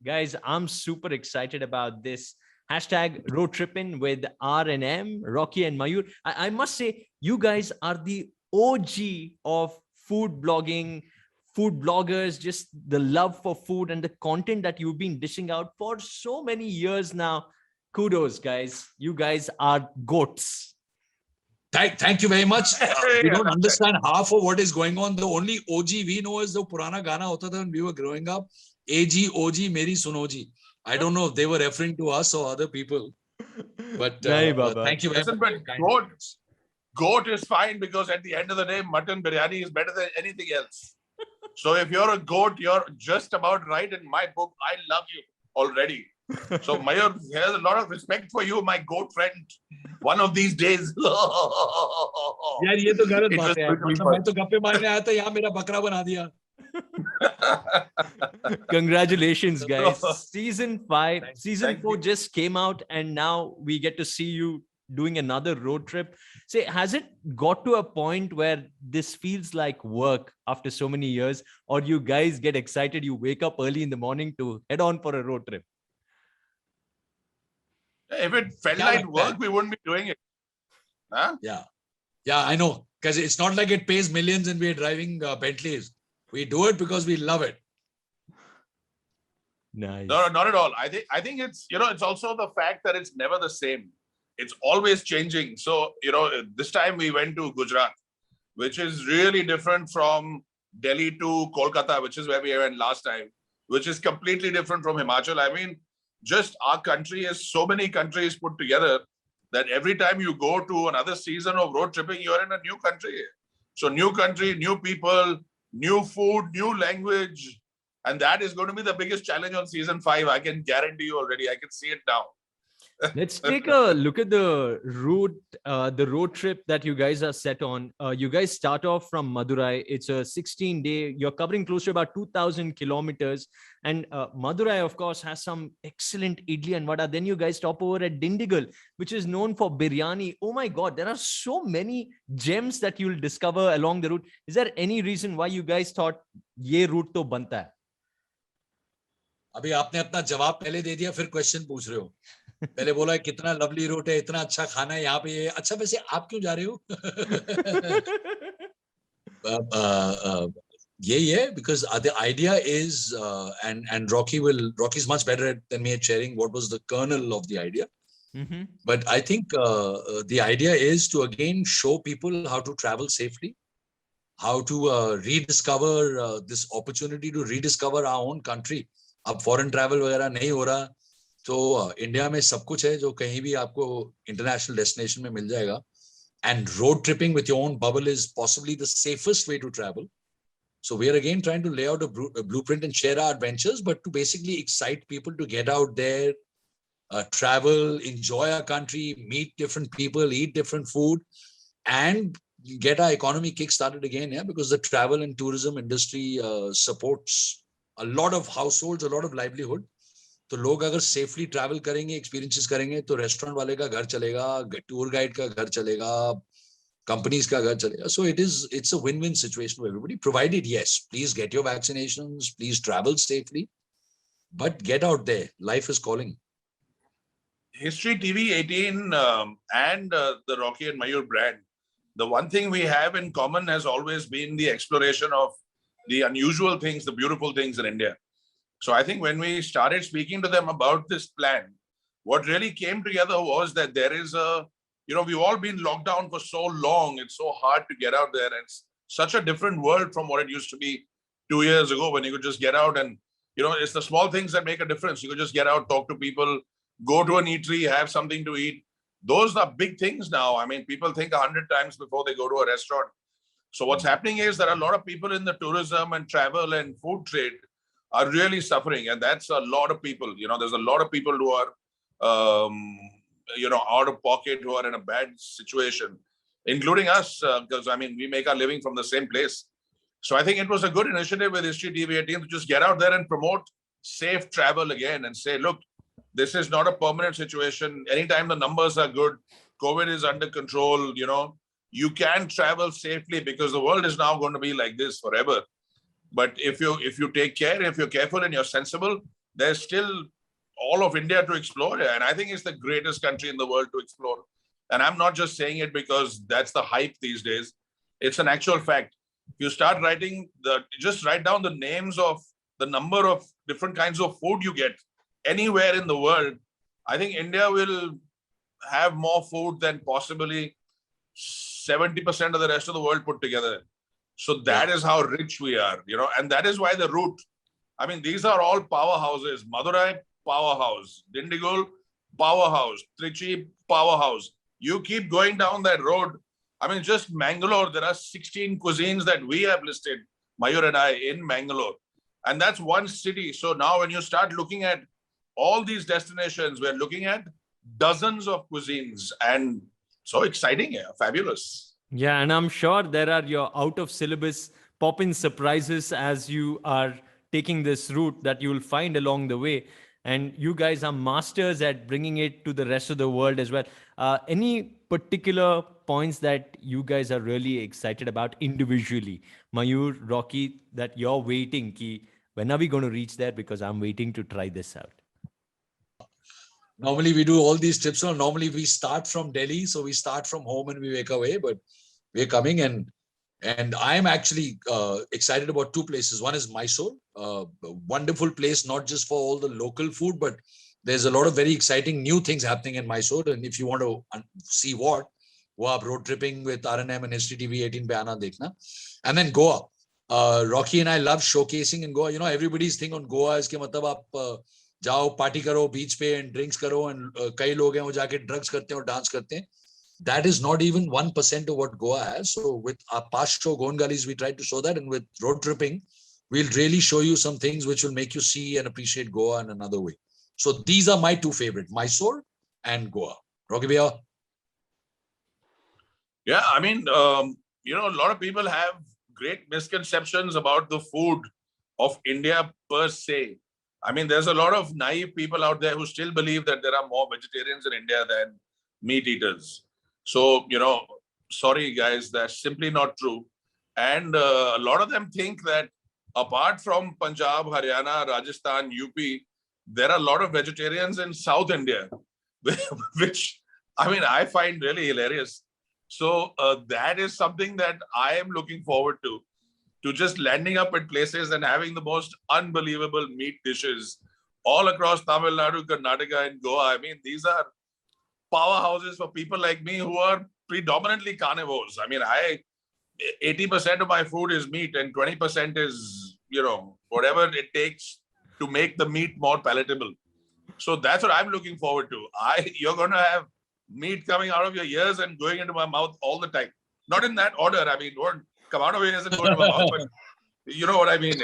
Guys, I'm super excited about this. Hashtag road tripping with R&M, Rocky and Mayur. I must say, you guys are the OG of food blogging, food bloggers, just the love for food and the content that you've been dishing out for so many years now. Kudos, guys. You guys are goats. Thank you very much. We don't understand half of what is going on. The only OG we know is the Purana Gana hota tha when we were growing up. AG, OG, Meri Sunoji. I don't know if they were referring to us or other people. But thank you very much. But goat is fine because at the end of the day, mutton biryani is better than anything else. So if you're a goat, you're just about right in my book. I love you already. So Mayur, here's a lot of respect for you, my goat friend. One of these days. यार ये तो गलत बात है यार. मैं तो गप्पे मारने आया था, यहाँ मेरा बकरा बना दिया. Congratulations, guys. Season 5, season 4 just came out, and now we get to see you doing another road trip. Say, has it got to a point where this feels like work after so many years, or you guys get excited, you wake up early in the morning to head on for a road trip? If it felt like work, we wouldn't be doing it. Huh? Yeah, I know. Because it's not like it pays millions and we're driving Bentleys. We do it because we love it. Nice. No, not at all. I think it's, it's also the fact that it's never the same. It's always changing. So, this time we went to Gujarat, which is really different from Delhi to Kolkata, which is where we went last time, which is completely different from Himachal. I mean, just our country is so many countries put together that every time you go to another season of road tripping, you're in a new country. So new country, new people, new food, new language. And that is going to be the biggest challenge on season 5. I can guarantee you already. I can see it now. Let's take a look at the road trip that you guys are set on. You guys start off from Madurai. It's a 16-day. You're covering close to about 2,000 kilometers. And Madurai, of course, has some excellent idli and vada. Then you guys stop over at Dindigul, which is known for biryani. Oh my God, there are so many gems that you'll discover along the route. Is there any reason why you guys thought ye route to banta hai? अभी आपने अपना जवाब पहले दे दिया, फिर question पूछ रहे हो. पहले बोला कितना लवली रूट है, इतना अच्छा खाना है यहाँ पे. ये अच्छा, वैसे आप क्यों जा रहे हो? यही है, because the idea is and Rocky's much better than me at sharing what was the kernel of the idea. Mm-hmm. But I think the idea is to again show people how to travel safely, how to rediscover this opportunity to rediscover our own country. अब foreign travel वगैरह नहीं हो रहा, तो India में सब कुछ है जो कहीं भी आपको इंटरनेशनल डेस्टिनेशन में मिल जाएगा. And road tripping with your own bubble is possibly the safest way to travel. So we are again trying to lay out a blueprint and share our adventures, but to basically excite people to get out there, travel, enjoy our country, meet different people, eat different food, and get our economy kick-started again. Yeah, because the travel and tourism industry supports a lot of households, a lot of livelihood. तो लोग अगर safely travel करेंगे, experiences करेंगे, तो restaurant वाले का घर चलेगा, टूर गाइड का घर चलेगा, companies का घर चलेगा. So it's a win-win situation for everybody, provided, yes, please get your vaccinations, please travel safely, but get out there. Life is calling. History TV 18 and the Rocky and Mayur brand, the one thing we have in common has always been the exploration of the unusual things, the beautiful things in India. So I think when we started speaking to them about this plan, what really came together was that there is we've all been locked down for so long. It's so hard to get out there. And it's such a different world from what it used to be 2 years ago, when you could just get out and, it's the small things that make a difference. You could just get out, talk to people, go to an eatery, have something to eat. Those are big things now. I mean, people think 100 times before they go to a restaurant. So what's happening is that a lot of people in the tourism and travel and food trade are really suffering. And that's a lot of people. There's a lot of people who are, out of pocket, who are in a bad situation, including us, because, we make our living from the same place. So I think it was a good initiative with History TV 18 to just get out there and promote safe travel again and say, look, this is not a permanent situation. Anytime the numbers are good, COVID is under control, you can travel safely, because the world is now going to be like this forever. But if you take care, if you're careful and you're sensible, there's still all of India to explore. And I think it's the greatest country in the world to explore. And I'm not just saying it because that's the hype these days. It's an actual fact. You start writing just write down the names of the number of different kinds of food you get anywhere in the world. I think India will have more food than possibly 70% of the rest of the world put together. So that is how rich we are, and that is why the route. I mean, these are all powerhouses. Madurai, powerhouse. Dindigul, powerhouse. Trichy, powerhouse. You keep going down that road. I mean, just Mangalore, there are 16 cuisines that we have listed, Mayur and I, in Mangalore. And that's one city. So now when you start looking at all these destinations, we're looking at dozens of cuisines, and so exciting, fabulous. Yeah, and I'm sure there are your out of syllabus pop-in surprises as you are taking this route that you will find along the way. And you guys are masters at bringing it to the rest of the world as well. Any particular points that you guys are really excited about individually? Mayur, Rocky, that you're waiting, ki, when are we going to reach there? Because I'm waiting to try this out. Normally we do all these trips. Normally we start from Delhi. So we start from home and we make our way, but we're coming, and I'm actually excited about two places. One is Mysore, a wonderful place, not just for all the local food, but there's a lot of very exciting new things happening in Mysore. And if you want to see what, go up road tripping with RNM and History TV 18 pe aana dekhna. And then Goa. Rocky and I love showcasing in Goa. Everybody's thing on Goa is कि मतलब आप जाओ party करो बीच पे and drinks करो, and कई लोग हैं वो जाके drugs करते हैं और dance करते हैं. That is not even 1% of what Goa has. So with our past show, Goan Gullies, we tried to show that. And with road tripping, we'll really show you some things which will make you see and appreciate Goa in another way. So these are my two favorite, Mysore and Goa. Rocky Bhaiya? Yeah, I mean, a lot of people have great misconceptions about the food of India per se. I mean, there's a lot of naive people out there who still believe that there are more vegetarians in India than meat eaters. So, sorry guys, that's simply not true. And a lot of them think that apart from Punjab, Haryana, Rajasthan, UP, there are a lot of vegetarians in South India, which, I mean, I find really hilarious. So that is something that I am looking forward to just landing up at places and having the most unbelievable meat dishes all across Tamil Nadu, Karnataka, and Goa. I mean, these are powerhouses for people like me who are predominantly carnivores. I mean, 80% of my food is meat and 20% is, whatever it takes to make the meat more palatable. So that's what I'm looking forward to. You're going to have meat coming out of your ears and going into my mouth all the time. Not in that order. I mean, don't come out of your ears and go into my mouth, but you know what I mean.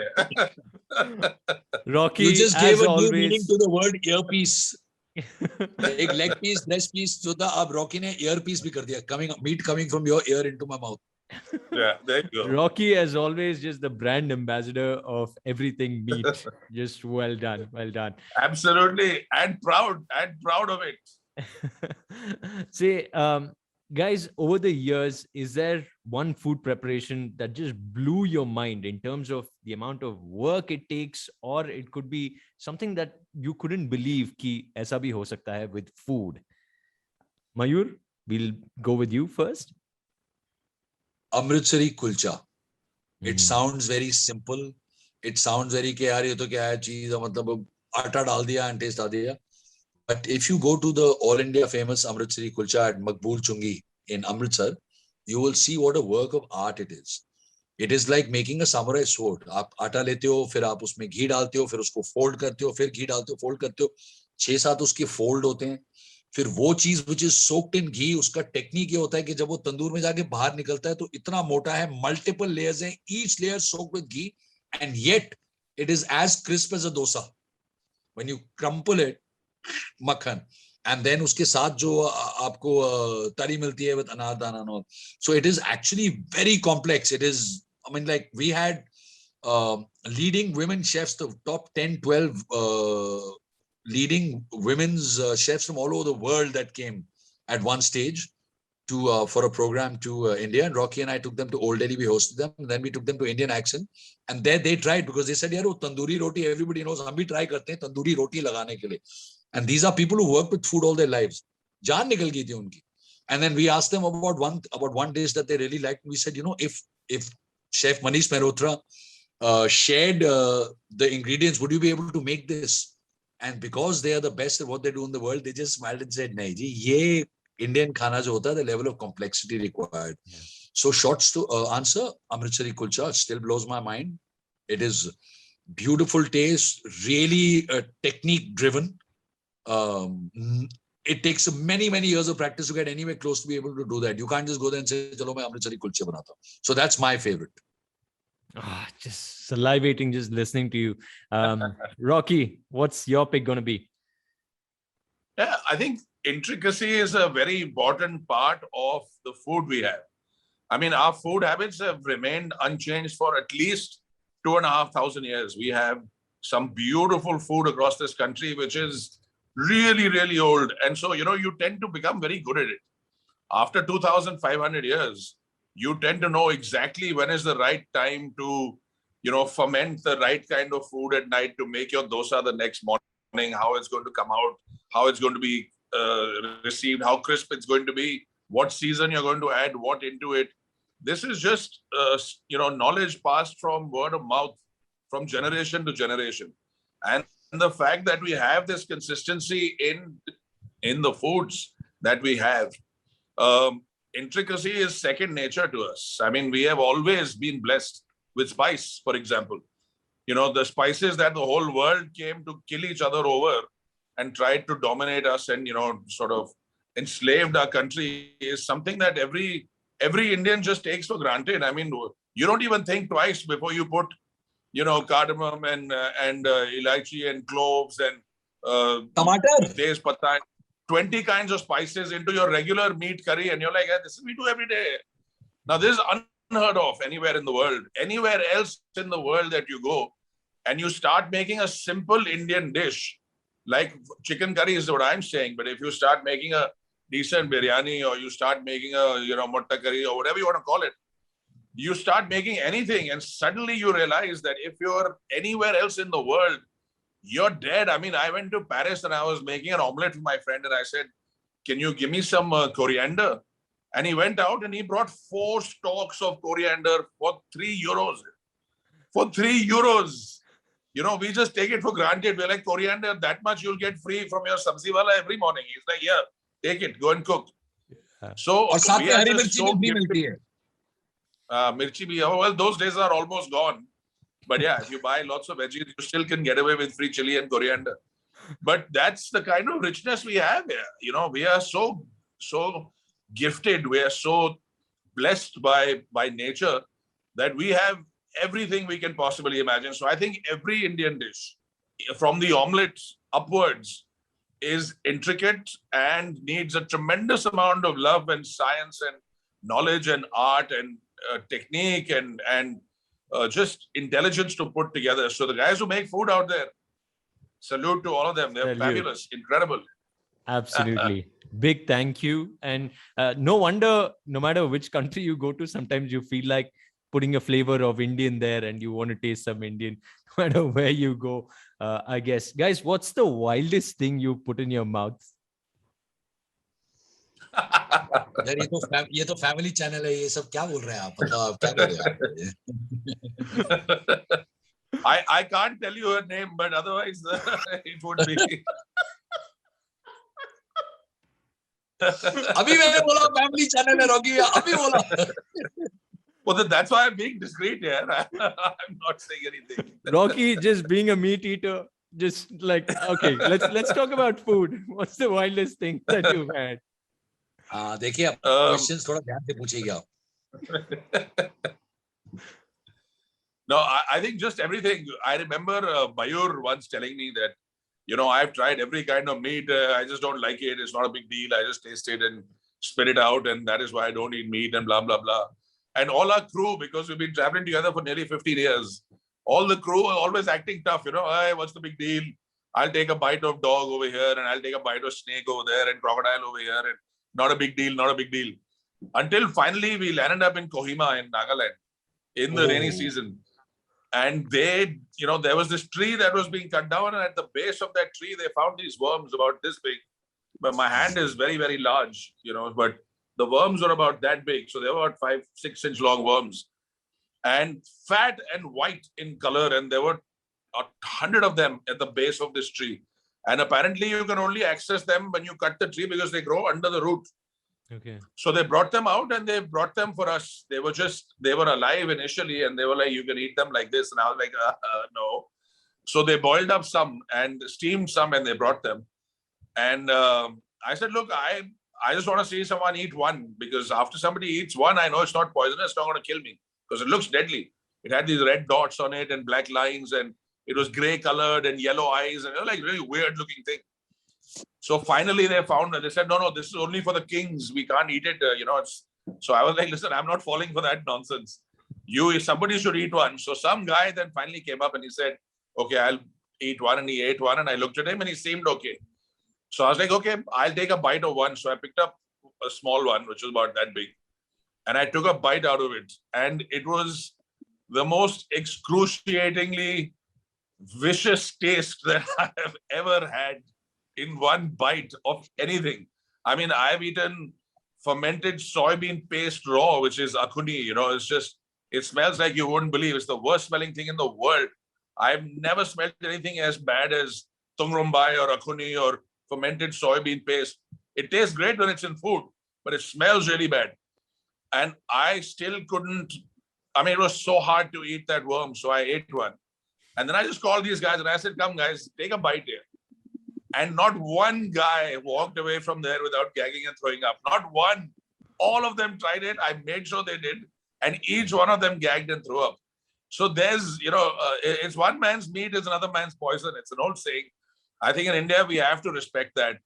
Rocky, you just gave a always... new meaning to the word earpiece. एक leg piece, breast piece जो था अब Rocky ने earpiece भी कर दिया, meat coming from your ear into my mouth. Yeah, there you go. Rocky, as always, just the brand ambassador of everything meat. Just well done, well done. Absolutely, and proud of it. Say, guys, over the years, is there one food preparation that just blew your mind in terms of the amount of work it takes, or it could be something that you couldn't believe कि ऐसा भी हो सकता है with food? Mayur, we'll go with you first. Amritsari kulcha. It sounds very simple. It sounds very कि यार ये तो क्या है चीज, मतलब आटा डाल दिया and taste आ दिया. But if you go to the all India famous Amritsari kulcha at Maqbool Chungi in Amritsar, you will see what a work of art it is. It is like making a samurai sword. आप आटा लेते हो, फिर आप उसमें घी डालते हो, फिर उसको fold करते हो, फिर घी डालते हो, fold करते हो, 6-7 उसके fold होते हैं. फिर वो चीज which is soaked in घी, उसका टेक्निक ये होता है कि जब वो तंदूर में जाके बाहर निकलता है तो इतना मोटा है, multiple layers हैं, each layer soaked with ghee, and yet it is as crisp as a dosa. When you crumple it, makhan, and then उसके साथ जो आपको तरी मिलती है with anardana and all. So it is actually very complex. It is, I mean, like we had leading women chefs, the top 10, 12 leading women's chefs from all over the world that came at one stage. to for a program to India, and Rocky and I took them to Old Delhi. We hosted them, and then we took them to Indian Accent, and there they tried because they said, "यार वो तंदूरी रोटी everybody knows, हम भी try करते हैं तंदूरी रोटी लगाने के लिए." And these are people who work with food all their lives. जान निकल गई थी उनकी. And then we asked them about one dish that they really liked. We said, if Chef Manish Mehrotra shared the ingredients, would you be able to make this? And because they are the best at what they do in the world, they just smiled and said, "Nahi ji, ye Indian khana jo hota hai, the level of complexity required." Yeah. So short answer, Amritsari kulcha still blows my mind. It is beautiful taste, really technique driven. It takes many years of practice to get anywhere close to be able to do that. You can't just go there and say, "Chalo, main Amritsari kulche banata hu." So that's my favorite. Just salivating just listening to you. Rocky, what's your pick going to be? Yeah, I think intricacy is a very important part of the food we have. I mean, our food habits have remained unchanged for at least 2,500 years. We have some beautiful food across this country, which is really old. And so, you tend to become very good at it. After 2,500 years, you tend to know exactly when is the right time to, ferment the right kind of food at night to make your dosa the next morning, how it's going to come out, how it's going to be received, how crisp it's going to be, what season you're going to add what into it. This is just, knowledge passed from word of mouth, from generation to generation. And the fact that we have this consistency in the foods that we have, intricacy is second nature to us. I mean, we have always been blessed with spice, for example. The spices that the whole world came to kill each other over and tried to dominate us and, sort of enslaved our country is something that every Indian just takes for granted. I mean, you don't even think twice before you put, cardamom and elaichi and cloves and tomato, tez patta, 20 kinds of spices into your regular meat curry, and you're like, "Hey, this is we do every day." Now, this is unheard of anywhere in the world. Anywhere else in the world that you go, and you start making a simple Indian dish, like chicken curry is what I'm saying, but if you start making a decent biryani, or you start making a mutta curry, or whatever you want to call it, you start making anything, and suddenly you realize that if you're anywhere else in the world, you're dead. I mean, I went to Paris and I was making an omelette with my friend, and I said, "Can you give me some coriander?" And he went out and he brought 4 stalks of coriander for €3. For €3. We just take it for granted. We're like, coriander, that much you'll get free from your sabzi wala every morning. He's like, "Yeah, take it, go and cook." So we are just so gifted. Mirchi bhi, well, those days are almost gone. But yeah, if you buy lots of veggies, you still can get away with free chili and coriander. But that's the kind of richness we have here. We are so gifted. We are so blessed by nature that we have everything we can possibly imagine. So I think every Indian dish, from the omelette upwards, is intricate and needs a tremendous amount of love and science and knowledge and art and technique and just intelligence to put together. So the guys who make food out there, salute to all of them. They're fabulous, incredible. Absolutely. Big thank you. And no wonder, no matter which country you go to, sometimes you feel like putting a flavor of Indian there and you want to taste some Indian, no matter where you go, I guess. Guys, what's the wildest thing you put in your mouth? यार ये तो family channel है, ये सब क्या बोल रहे हैं आप? मतलब क्या बोल रहे हैं? I can't tell you her name, but otherwise it would be. अभी मैंने बोला फैमिली चैनल है रॉकी, अभी बोला. Well, that's why I'm being discreet here. I'm not saying anything. Rocky, just being a meat eater, just like, okay, let's talk about food. What's the wildest thing that you've had? देखिए, questions थोड़ा ध्यान से पूछिएगा आप. No, I think just everything. I remember Mayur once telling me that, I've tried every kind of meat. I just don't like it. It's not a big deal. I just taste it and spit it out. And that is why I don't eat meat and blah, blah, blah. And all our crew, because we've been traveling together for nearly 15 years, all the crew are always acting tough. Hey, what's the big deal? I'll take a bite of dog over here and I'll take a bite of snake over there and crocodile over here. And not a big deal, not a big deal. until finally we landed up in Kohima in Nagaland in the rainy Oh. season. And they, there was this tree that was being cut down, and at the base of that tree, they found these worms about this big. But my hand is very, very large, but the worms were about that big. So they were about 5-6 inch long worms, and fat and white in color. And there were 100 of them at the base of this tree. And apparently you can only access them when you cut the tree because they grow under the root. Okay. So they brought them out and they brought them for us. They were alive initially, and they were like, you can eat them like this. And I was like, no. So they boiled up some and steamed some, and they brought them. And I said, look, I just want to see someone eat one, because after somebody eats one, I know it's not poisonous. It's not going to kill me because it looks deadly. It had these red dots on it and black lines, and it was gray colored and yellow eyes, and like really weird looking thing. So finally they found that. They said, no, this is only for the kings. We can't eat it. So I was like, listen, I'm not falling for that nonsense. Somebody should eat one. So some guy then finally came up and he said, okay, I'll eat one. And he ate one, and I looked at him and he seemed okay. So I was like, okay, I'll take a bite of one. So I picked up a small one, which was about that big. And I took a bite out of it. And it was the most excruciatingly vicious taste that I have ever had in one bite of anything. I mean, I've eaten fermented soybean paste raw, which is akhuni. It smells like you wouldn't believe. It's the worst smelling thing in the world. I've never smelled anything as bad as tungrumbai or akhuni or fermented soybean paste. It tastes great when it's in food, but it smells really bad. And I still couldn't, it was so hard to eat that worm. So I ate one. And then I just called these guys and I said, come guys, take a bite here. And not one guy walked away from there without gagging and throwing up. Not one. All of them tried it. I made sure they did. And each one of them gagged and threw up. So there's, it's one man's meat is another man's poison. It's an old saying. I think in India, we have to respect that.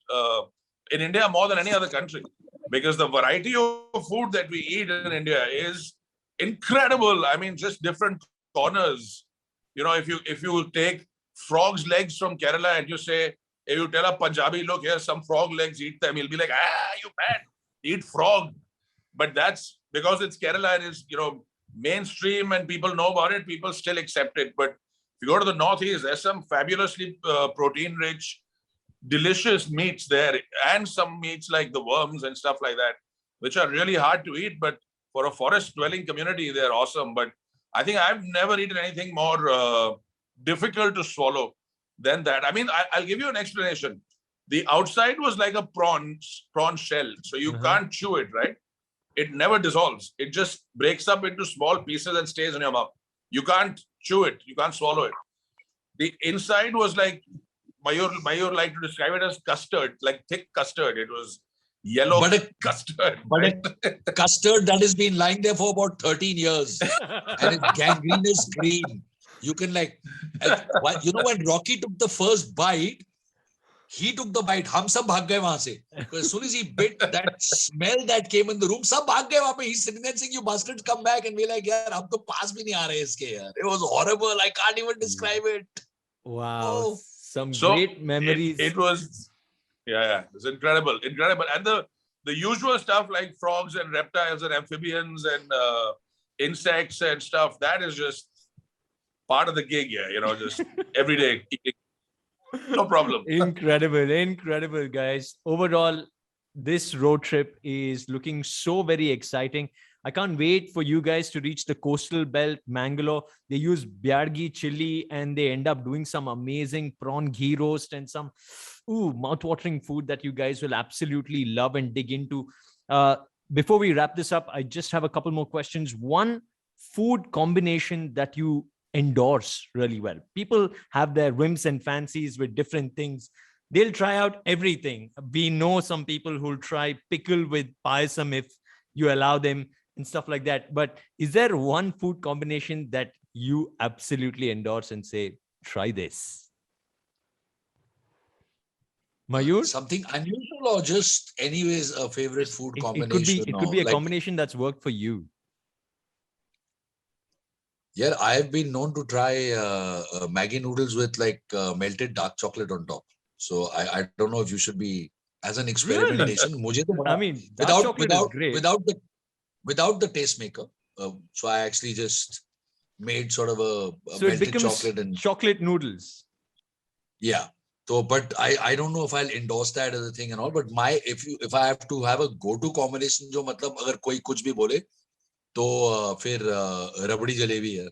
In India, more than any other country. Because the variety of food that we eat in India is incredible. I mean, just different corners. If you take frog's legs from Kerala and you say, if you tell a Punjabi, look, here's some frog legs, eat them, he'll be like, you mad, eat frog. But that's because it's Kerala and it's, mainstream and people know about it, people still accept it. But if you go to the Northeast, there's some fabulously protein-rich, delicious meats there, and some meats like the worms and stuff like that, which are really hard to eat. But for a forest-dwelling community, they're awesome. But I think I've never eaten anything more difficult to swallow than that. I mean, I'll give you an explanation. The outside was like a prawn shell. So you can't chew it, right? It never dissolves. It just breaks up into small pieces and stays in your mouth. You can't chew it. You can't swallow it. The inside was like, Mayur like to describe it as custard, like thick custard. It was yellow custard. But a custard that has been lying there for about 13 years and it's gangrenous green. You can when Rocky took the first bite, he took the bite. Hum sab bhag gaye wahan se. Because as soon as he bit, that smell that came in the room, sab bhag gaye wahan pe. He's sitting there saying, you bastards, come back. And we're like, yaar, hum to paas bhi nahi aa rahe iske, yaar. It was horrible. I can't even describe it. Wow. Oh. Some great memories. It was, it was incredible. Incredible. And the usual stuff like frogs and reptiles and amphibians and insects and stuff, that is just part of the gig, just every day eating. No problem. Incredible, guys. Overall, this road trip is looking so very exciting. I can't wait for you guys to reach the coastal belt, Mangalore. They use Byadgi chili and they end up doing some amazing prawn ghee roast and some mouth-watering food that you guys will absolutely love and dig into. Before we wrap this up, I just have a couple more questions. One food combination that you endorse really well. People have their whims and fancies with different things. They'll try out everything. We know some people who'll try pickle with payasam if you allow them and stuff like that. But is there one food combination that you absolutely endorse and say, try this? Mayur? Something unusual or just anyways a favorite food combination? It could be a combination that's worked for you. Yeah, I've been known to try Maggi noodles with melted dark chocolate on top. So I don't know if you should be as an Really? experimentation. मुझे तो I बड़ा mean, dark chocolate is great. without the tastemaker. So I actually just made sort of a So it melted becomes chocolate and chocolate noodles. yeah. So, but I don't know if I'll endorse that as a thing and all. But if I have to have a go-to combination, जो मतलब अगर कोई कुछ भी बोले तो फिर रबड़ी जलेबी है.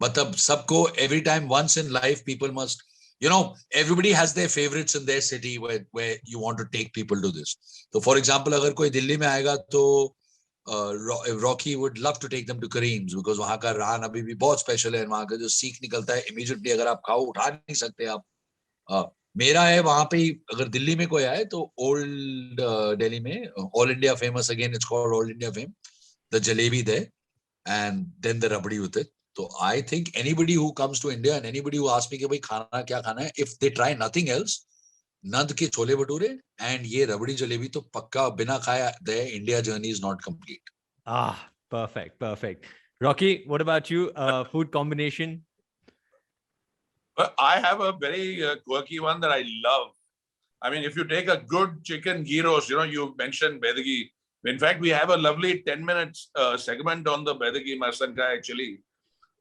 मतलब सबको every time once in life people must, you know, everybody has their favorites in their city where you want to take people to this. So for example, अगर कोई दिल्ली में आएगा तो Rocky would love to take them to Kareem's because वहाँ का रान अभी भी बहुत स्पेशल है. वहाँ का जो सीख निकलता है immediately अगर आप खाओ उठा नहीं सकते आप. मेरा है वहां पे अगर दिल्ली में कोई आए तो ओल्ड दिल्ली में all India famous again it's called all India fame the jalebi there and then the rabri with it. तो I think anybody who comes to India and anybody who asks me कि भाई खाना क्या खाना है, if they try nothing else, Nand के chole bhature and ये रबड़ी जलेबी तो पक्का बिना खाए the India journey is not complete. Perfect. Rocky, what about you? Food combination? I have a very quirky one that I love. I mean, if you take a good chicken ghee roast, you mentioned Bedagi. In fact, we have a lovely 10-minute segment on the Bedagi Marsanka actually,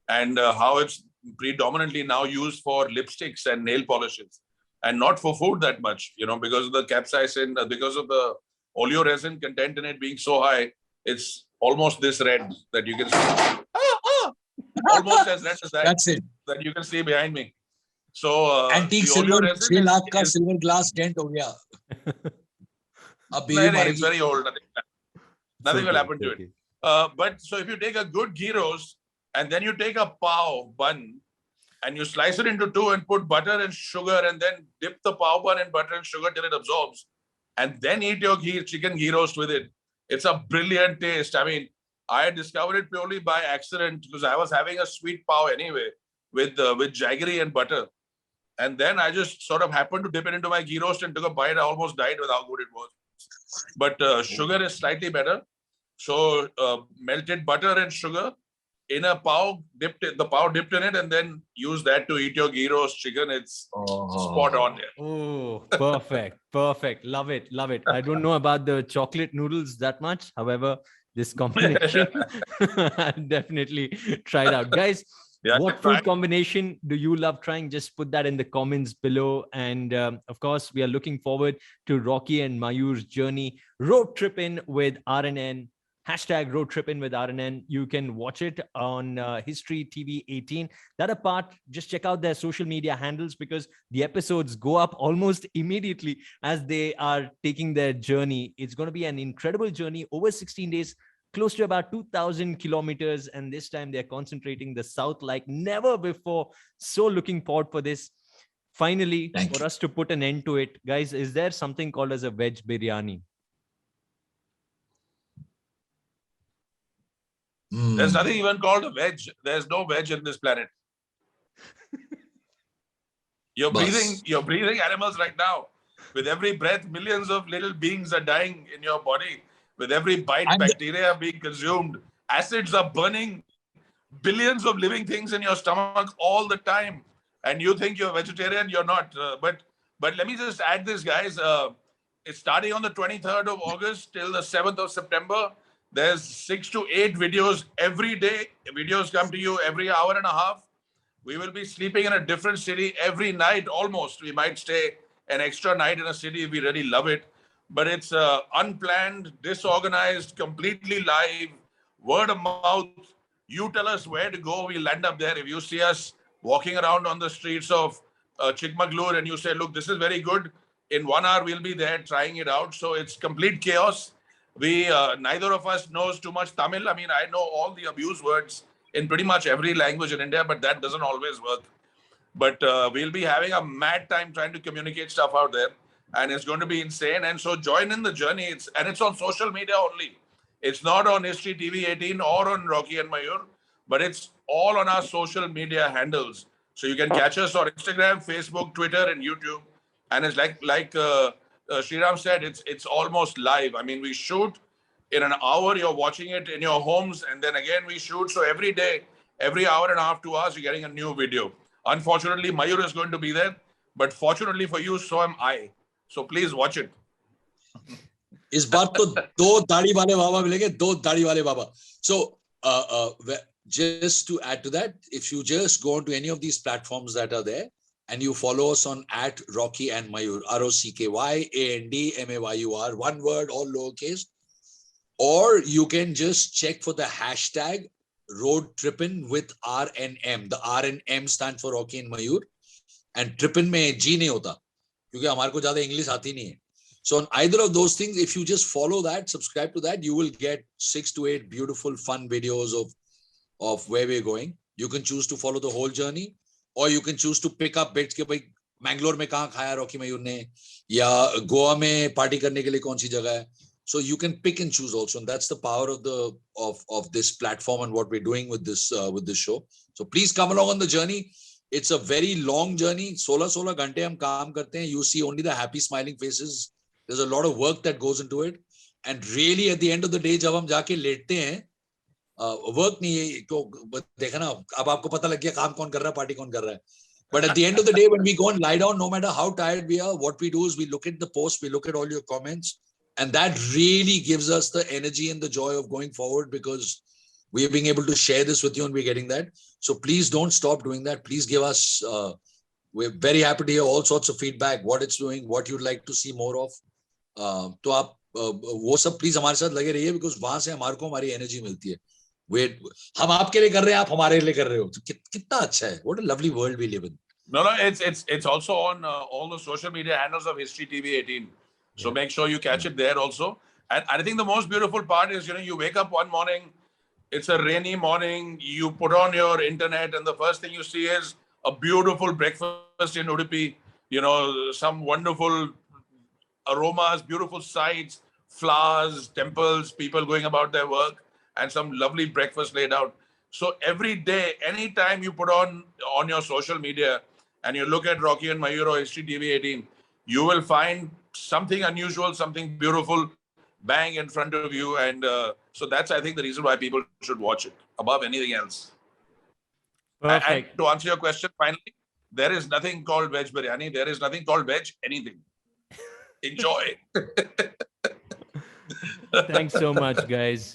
and how it's predominantly now used for lipsticks and nail polishes, and not for food that much, because of the capsaicin, because of the oleoresin content in it being so high, it's almost this red that you can see. Almost as red as that. That's it. That you can see behind me. So antique the silver oleoresin 6 lakh का is silver glass dent हो गया. अब no, baby it's मारेगी. very old. Nothing will happen to it. Okay. But so if you take a good ghee roast and then you take a pav bun and you slice it into two and put butter and sugar and then dip the pav bun in butter and sugar till it absorbs and then eat your chicken ghee roast with it, it's a brilliant taste. I mean, I discovered it purely by accident because I was having a sweet pav anyway with jaggery and butter. And then I just sort of happened to dip it into my ghee roast and took a bite. I almost died with how good it was. But sugar is slightly better. So melted butter and sugar in a pav, the pav dipped in it, and then use that to eat your ghee roast chicken. It's spot on there. Oh, perfect. Love it. I don't know about the chocolate noodles that much. However, this combination, I'll definitely try it out. Guys, Yeah, what food combination do you love trying? Just put that in the comments below. And of course, we are looking forward to Rocky and Mayur's journey. Road tripping with RNN. Hashtag road tripping with RNN. You can watch it on History TV 18. That apart, just check out their social media handles because the episodes go up almost immediately as they are taking their journey. It's going to be an incredible journey over 16 days. Close to about 2,000 kilometers. And this time they're concentrating the South like never before. So looking forward for this. Finally, for us to put an end to it, guys, is there something called as a veg biryani? There's nothing even called a veg. There's no veg in this planet. You're breathing animals right now. With every breath, millions of little beings are dying in your body. With every bite, bacteria are being consumed. Acids are burning billions of living things in your stomach all the time. And you think you're vegetarian, you're not. But let me just add this, guys. It's starting on the 23rd of August till the 7th of September. There's 6 to 8 videos every day. Videos come to you every hour and a half. We will be sleeping in a different city every night, almost. We might stay an extra night in a city if we really love it. But it's unplanned, disorganized, completely live, word of mouth. You tell us where to go, we'll end up there. If you see us walking around on the streets of Chikmagalur and you say, look, this is very good, in 1 hour we'll be there trying it out. So it's complete chaos. We neither of us knows too much Tamil. I mean, I know all the abuse words in pretty much every language in India, but that doesn't always work. But we'll be having a mad time trying to communicate stuff out there. And it's going to be insane. And so join in the journey. It's on social media only. It's not on History TV 18 or on Rocky and Mayur, but it's all on our social media handles. So you can catch us on Instagram, Facebook, Twitter, and YouTube. And it's like Sriram said, it's almost live. I mean, we shoot in an hour. You're watching it in your homes, and then again we shoot. So every day, every hour and a half, 2 hours, you're getting a new video. Unfortunately, Mayur is going to be there, but fortunately for you, so am I. So please watch it. इस बार तो 2 दाढ़ी वाले बाबा मिलेंगे, 2 दाढ़ी वाले बाबा. So just to add to that, if you just go onto any of these platforms that are there and you follow us on @Rocky and Mayur, ROCKYANDMAYUR, one word, all lowercase, or you can just check for the hashtag road trippin with RNM. The RNM stand for Rocky and Mayur, and trippin में G नहीं होता क्योंकि हमारे को ज्यादा English आती नहीं है. So on either of those things, if you just follow that, subscribe to that, you will get 6 to 8 beautiful fun videos of where we're going. You can choose to follow the whole journey, or you can choose to pick up bits के भाई मैंगलोर में कहाँ खाया Rocky मयूर ने, या गोवा में party करने के लिए कौन सी जगह है. So you can pick and choose also, and that's the power of this platform and what we're doing with this show. So please come along on the journey. It's a very long journey. 16 घंटे हम काम करते हैं. You see only the happy smiling faces. There's a lot of work that goes into it, and really at the end of the day जब हम जाके लेटते हैं, work नहीं है तो देखा ना, अब आपको पता लग गया काम कौन कर रहा है, पार्टी कौन कर रहा है. But at the end of the day, when we go and lie down, no matter how tired we are, what we do is we look at the post, we look at all your comments, and that really gives us the energy and the joy of going forward, because we are being able to share this with you and we're getting that. So please don't stop doing that. Please give us, we're very happy to hear all sorts of feedback, what it's doing, what you'd like to see more of. तो आप वो सब please हमारे साथ लगे रहिए, because वहां से हमारे को हमारी एनर्जी मिलती है. हम आपके लिए कर रहे हैं, आप हमारे लिए कर रहे हो, तो कितना अच्छा है. What a lovely world we live in. No, it's also on all the social media handles of History TV 18. So make sure you catch it there also. And I think the most beautiful part is, you wake up one morning, it's a rainy morning, you put on your internet, and the first thing you see is a beautiful breakfast in Udupi, some wonderful aromas, beautiful sights, flowers, temples, people going about their work, and some lovely breakfast laid out. So every day, anytime you put on your social media and you look at Rocky and Mayur or History TV 18, you will find something unusual, something beautiful, bang in front of you. And so that's, I think, the reason why people should watch it above anything else. Perfect. And to answer your question, finally, there is nothing called veg biryani. There is nothing called veg anything. Enjoy. Thanks so much, guys.